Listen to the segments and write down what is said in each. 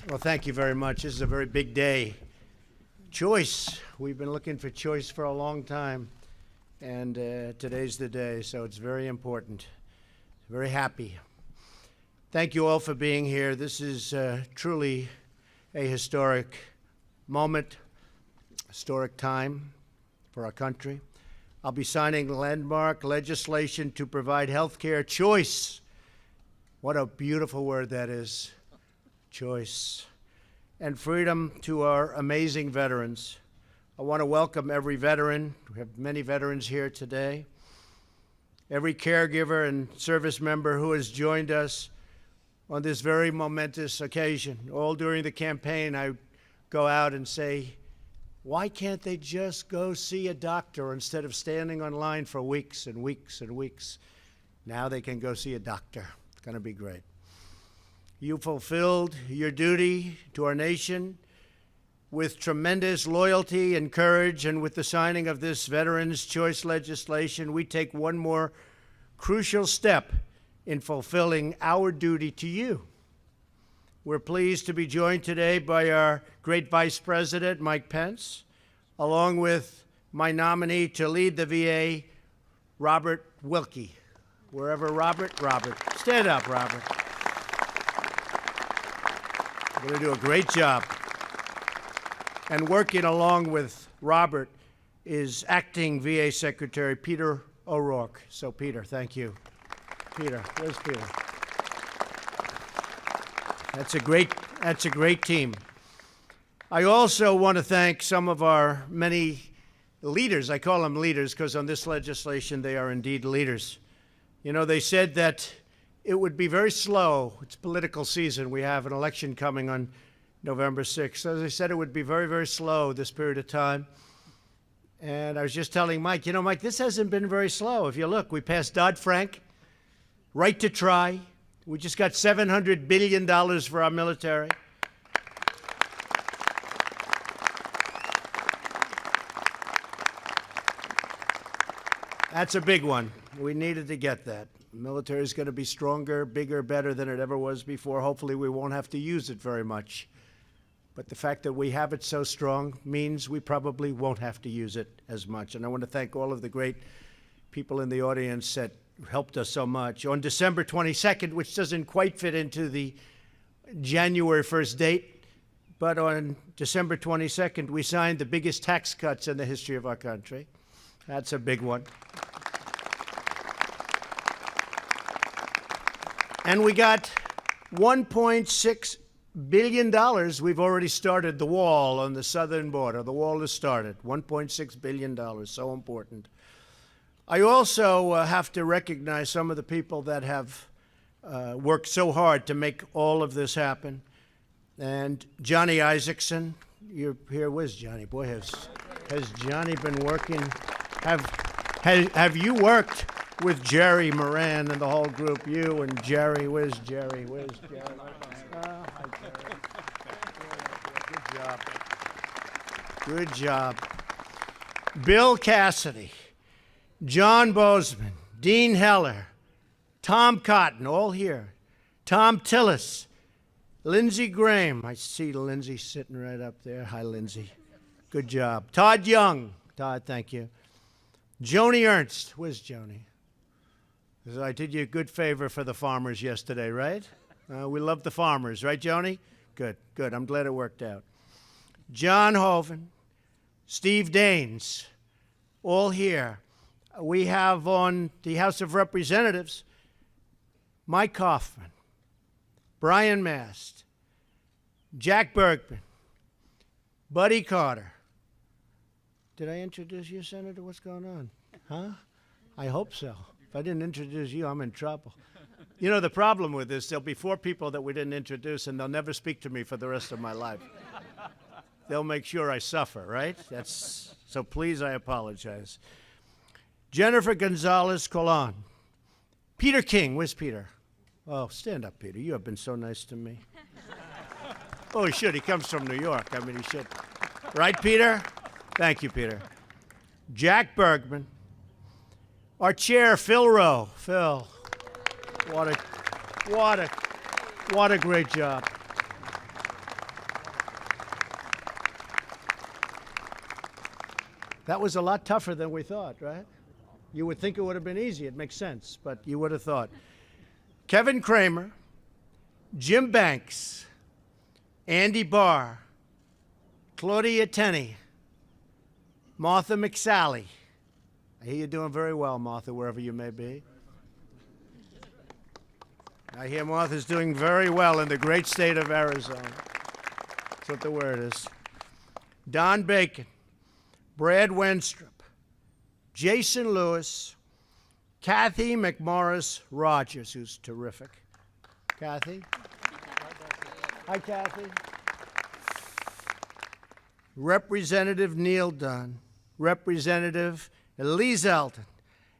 Well, thank you very much. This is a very big day. Choice. We've been looking for choice for a long time, and today's the day, so it's very important. Very happy. Thank you all for being here. This is truly a historic moment, historic time for our country. I'll be signing landmark legislation to provide health care choice. What a beautiful word that is. Choice and freedom to our amazing veterans. I want to welcome every veteran. We have many veterans here today. Every caregiver and service member who has joined us on this very momentous occasion. All during the campaign, I go out and say, why can't they just go see a doctor instead of standing online for weeks and weeks and weeks? Now they can go see a doctor. It's going to be great. You fulfilled your duty to our nation with tremendous loyalty and courage, and with the signing of this Veterans' Choice legislation, we take one more crucial step in fulfilling our duty to you. We're pleased to be joined today by our great Vice President, Mike Pence, along with my nominee to lead the VA, Robert Wilkie. Wherever Robert. Stand up, Robert. We're going to do a great job. And working along with Robert is Acting VA Secretary Peter O'Rourke. So, Peter, thank you. Peter, where's Peter? That's a great team. I also want to thank some of our many leaders. I call them leaders because on this legislation they are indeed leaders. You know, they said that it would be very slow. It's political season. We have an election coming on November 6th. As I said, it would be very, very slow this period of time. And I was just telling Mike, you know, Mike, this hasn't been very slow. If you look, we passed Dodd-Frank, right to try. We just got $700 billion for our military. That's a big one. We needed to get that. The military is going to be stronger, bigger, better than it ever was before. Hopefully we won't have to use it very much. But the fact that we have it so strong means we probably won't have to use it as much. And I want to thank all of the great people in the audience that helped us so much. On December 22nd, which doesn't quite fit into the January 1st date, but on December 22nd, we signed the biggest tax cuts in the history of our country. That's a big one. And we got $1.6 billion. We've already started the wall on the southern border. The wall is started. $1.6 billion, so important. I also have to recognize some of the people that have worked so hard to make all of this happen. And Johnny Isakson, you're here. Where's Johnny? Boy, has Johnny been working? Have you worked with Jerry Moran and the whole group? You and Jerry. Where's Jerry? Where's Jerry? Hi, Jerry. Good job. Good job. Bill Cassidy, John Bozeman, Dean Heller, Tom Cotton, all here. Tom Tillis, Lindsey Graham. I see Lindsey sitting right up there. Hi, Lindsey. Good job. Todd Young. Todd, thank you. Joni Ernst. Where's Joni? I did you a good favor for the farmers yesterday, right? We love the farmers, right, Joni? Good, good. I'm glad it worked out. John Hoven, Steve Daines, all here. We have on the House of Representatives, Mike Coffman, Brian Mast, Jack Bergman, Buddy Carter. Did I introduce you, Senator? What's going on? Huh? I hope so. If I didn't introduce you, I'm in trouble. You know, the problem with this, there'll be 4 people that we didn't introduce, and they'll never speak to me for the rest of my life. They'll make sure I suffer, right? So please, I apologize. Jennifer Gonzalez Colon. Peter King. Where's Peter? Oh, stand up, Peter. You have been so nice to me. Oh, he should. He comes from New York. I mean, he should. Right, Peter? Thank you, Peter. Jack Bergman. Our chair, Phil Rowe. Phil, what a great job. That was a lot tougher than we thought, right? You would think it would have been easy. It makes sense, but you would have thought. Kevin Kramer, Jim Banks, Andy Barr, Claudia Tenney, Martha McSally. I hear you're doing very well, Martha, wherever you may be. I hear Martha's doing very well in the great state of Arizona. That's what the word is. Don Bacon, Brad Wenstrup, Jason Lewis, Kathy McMorris Rogers, who's terrific. Kathy? Hi, Kathy. Representative Neil Dunn, Representative Elise Elton,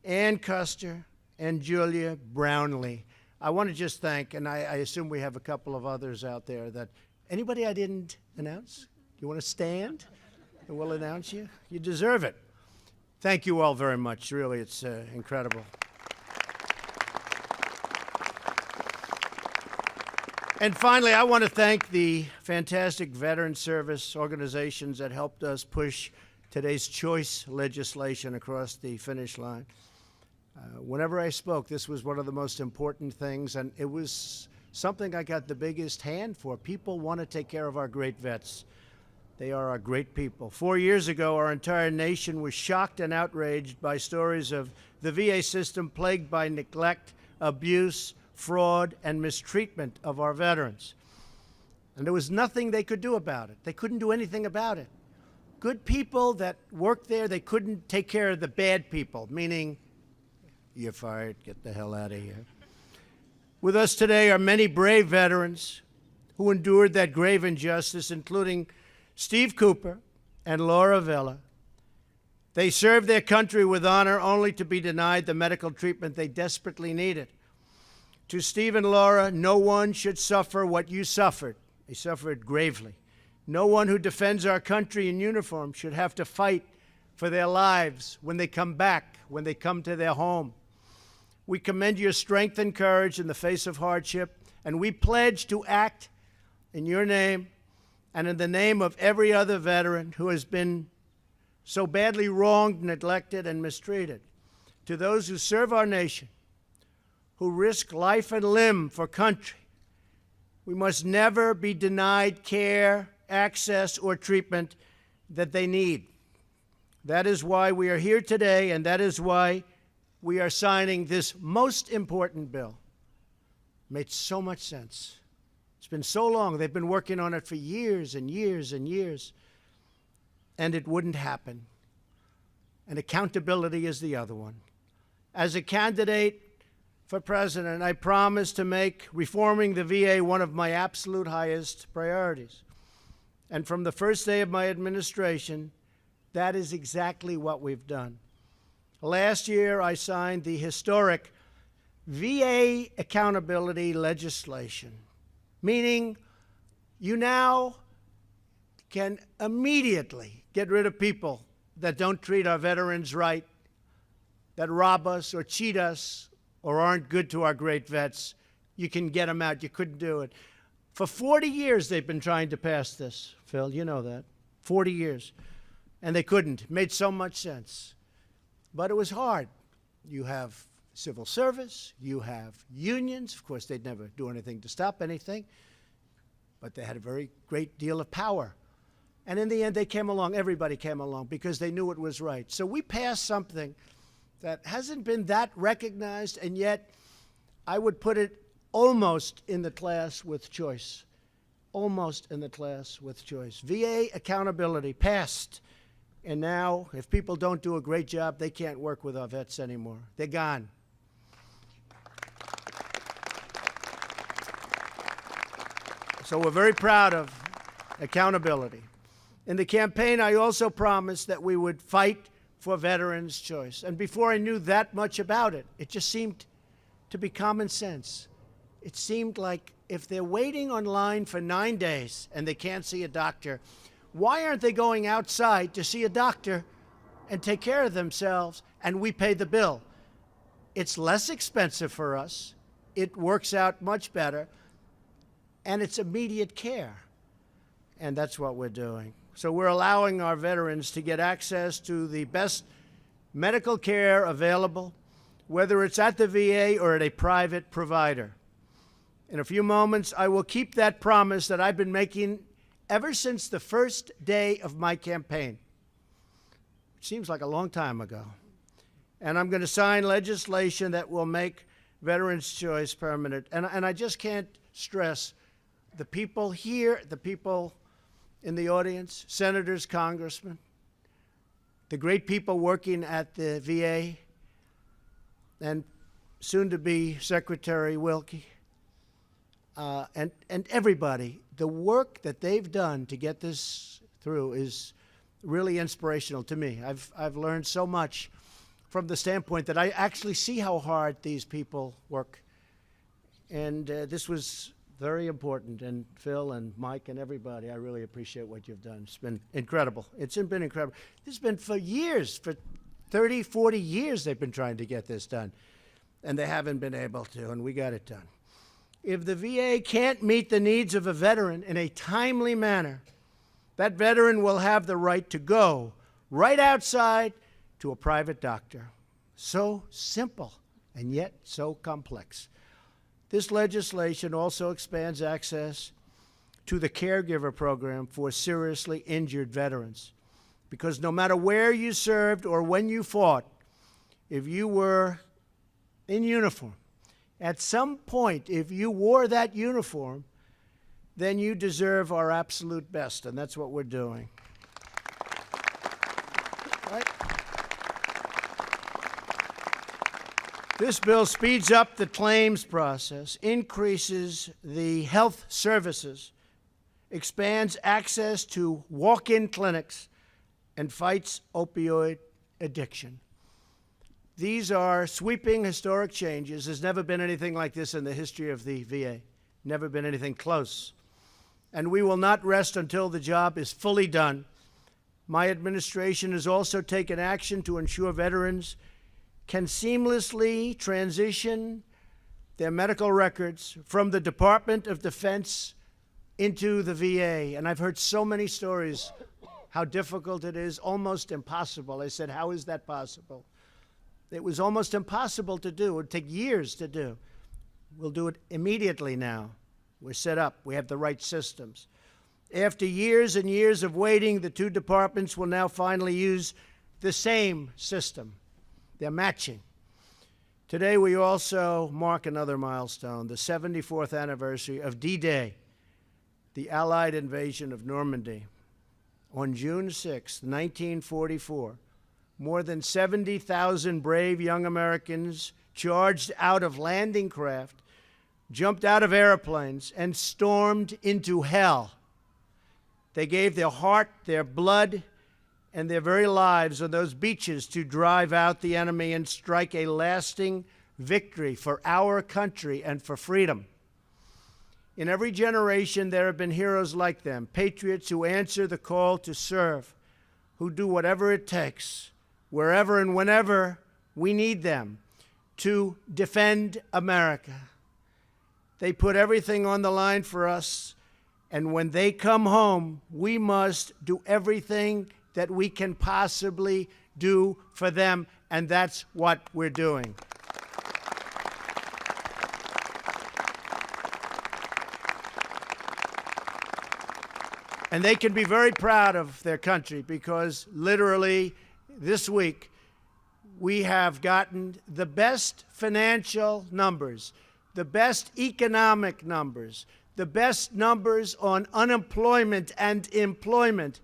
Ann Custer, and Julia Brownlee. I want to just thank, and I assume we have a couple of others out there that, anybody I didn't announce? You want to stand? And we'll announce you? You deserve it. Thank you all very much. Really, it's incredible. And finally, I want to thank the fantastic veteran service organizations that helped us push today's choice legislation across the finish line. Whenever I spoke, this was one of the most important things, and it was something I got the biggest hand for. People want to take care of our great vets. They are our great people. 4 years ago, our entire nation was shocked and outraged by stories of the VA system plagued by neglect, abuse, fraud, and mistreatment of our veterans. And there was nothing they could do about it. They couldn't do anything about it. Good people that worked there, they couldn't take care of the bad people, meaning, you're fired, get the hell out of here. With us today are many brave veterans who endured that grave injustice, including Steve Cooper and Laura Villa. They served their country with honor only to be denied the medical treatment they desperately needed. To Steve and Laura, no one should suffer what you suffered. They suffered gravely. No one who defends our country in uniform should have to fight for their lives when they come back, when they come to their home. We commend your strength and courage in the face of hardship, and we pledge to act in your name and in the name of every other veteran who has been so badly wronged, neglected, and mistreated. To those who serve our nation, who risk life and limb for country, we must never be denied care, access, or treatment that they need. That is why we are here today, and that is why we are signing this most important bill. It made so much sense. It's been so long. They've been working on it for years and years and years, and it wouldn't happen. And accountability is the other one. As a candidate for president, I promise to make reforming the VA one of my absolute highest priorities. And from the first day of my administration, that is exactly what we've done. Last year, I signed the historic VA accountability legislation, meaning you now can immediately get rid of people that don't treat our veterans right, that rob us or cheat us or aren't good to our great vets. You can get them out. You couldn't do it. For 40 years, they've been trying to pass this, Phil. You know that. 40 years. And they couldn't. It made so much sense. But it was hard. You have civil service. You have unions. Of course, they'd never do anything to stop anything. But they had a very great deal of power. And in the end, they came along. Everybody came along because they knew it was right. So we passed something that hasn't been that recognized, and yet I would put it almost in the class with choice. Almost in the class with choice. VA accountability passed. And now, if people don't do a great job, they can't work with our vets anymore. They're gone. So we're very proud of accountability. In the campaign, I also promised that we would fight for veterans' choice. And before I knew that much about it, it just seemed to be common sense. It seemed like if they're waiting online for 9 days and they can't see a doctor, why aren't they going outside to see a doctor and take care of themselves, and we pay the bill? It's less expensive for us. It works out much better, and it's immediate care. And that's what we're doing. So we're allowing our veterans to get access to the best medical care available, whether it's at the VA or at a private provider. In a few moments, I will keep that promise that I've been making ever since the first day of my campaign. It seems like a long time ago. And I'm going to sign legislation that will make Veterans Choice permanent. And I just can't stress the people here, the people in the audience, senators, congressmen, the great people working at the VA, and soon-to-be Secretary Wilkie, and everybody. The work that they've done to get this through is really inspirational to me. I've learned so much from the standpoint that I actually see how hard these people work. And this was very important. And Phil and Mike and everybody, I really appreciate what you've done. It's been incredible. It's been incredible. This has been for years, for 30, 40 years they've been trying to get this done. And they haven't been able to, and we got it done. If the VA can't meet the needs of a veteran in a timely manner, that veteran will have the right to go right outside to a private doctor. So simple, and yet so complex. This legislation also expands access to the caregiver program for seriously injured veterans. Because no matter where you served or when you fought, if you were in uniform, at some point, if you wore that uniform, then you deserve our absolute best, and that's what we're doing. Right? This bill speeds up the claims process, increases the health services, expands access to walk-in clinics, and fights opioid addiction. These are sweeping, historic changes. There's never been anything like this in the history of the VA. Never been anything close. And we will not rest until the job is fully done. My administration has also taken action to ensure veterans can seamlessly transition their medical records from the Department of Defense into the VA. And I've heard so many stories how difficult it is, almost impossible. I said, how is that possible? It was almost impossible to do. It would take years to do. We'll do it immediately now. We're set up. We have the right systems. After years and years of waiting, the two departments will now finally use the same system. They're matching. Today, we also mark another milestone, the 74th anniversary of D-Day, the Allied invasion of Normandy. On June 6, 1944, more than 70,000 brave young Americans charged out of landing craft, jumped out of airplanes, and stormed into hell. They gave their heart, their blood, and their very lives on those beaches to drive out the enemy and strike a lasting victory for our country and for freedom. In every generation, there have been heroes like them, patriots who answer the call to serve, who do whatever it takes, wherever and whenever we need them, to defend America. They put everything on the line for us, and when they come home, we must do everything that we can possibly do for them, and that's what we're doing. And they can be very proud of their country because literally this week we have gotten the best financial numbers, the best economic numbers, the best numbers on unemployment and employment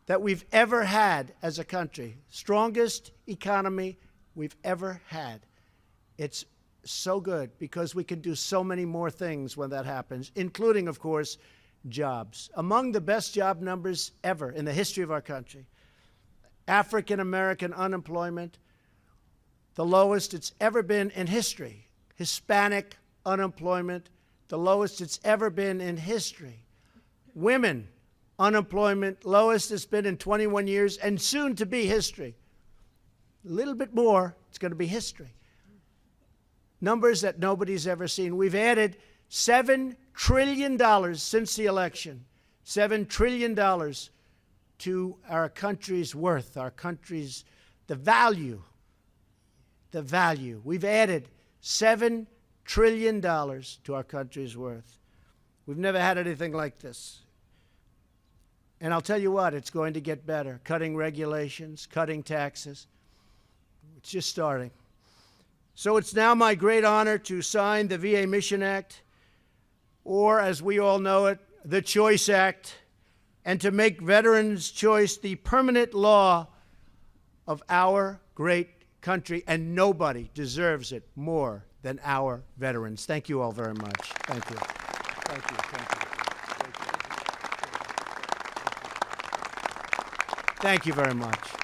that we've ever had as a country. Strongest economy we've ever had. It's so good because we can do so many more things when that happens, including, of course, jobs. Among the best job numbers ever in the history of our country. African-American unemployment, the lowest it's ever been in history. Hispanic unemployment, the lowest it's ever been in history. Women unemployment, lowest it's been in 21 years, and soon to be history. A little bit more, it's going to be history. Numbers that nobody's ever seen. We've added $7 trillion since the election, $7 trillion to our country's worth, our country's, the value. We've added $7 trillion to our country's worth. We've never had anything like this. And I'll tell you what, it's going to get better. Cutting regulations, cutting taxes. It's just starting. So it's now my great honor to sign the VA Mission Act, or as we all know it, the Choice Act, and to make Veterans' Choice the permanent law of our great country, and nobody deserves it more than our veterans. Thank you all very much. Thank you. Thank you. Thank you. Thank you very much.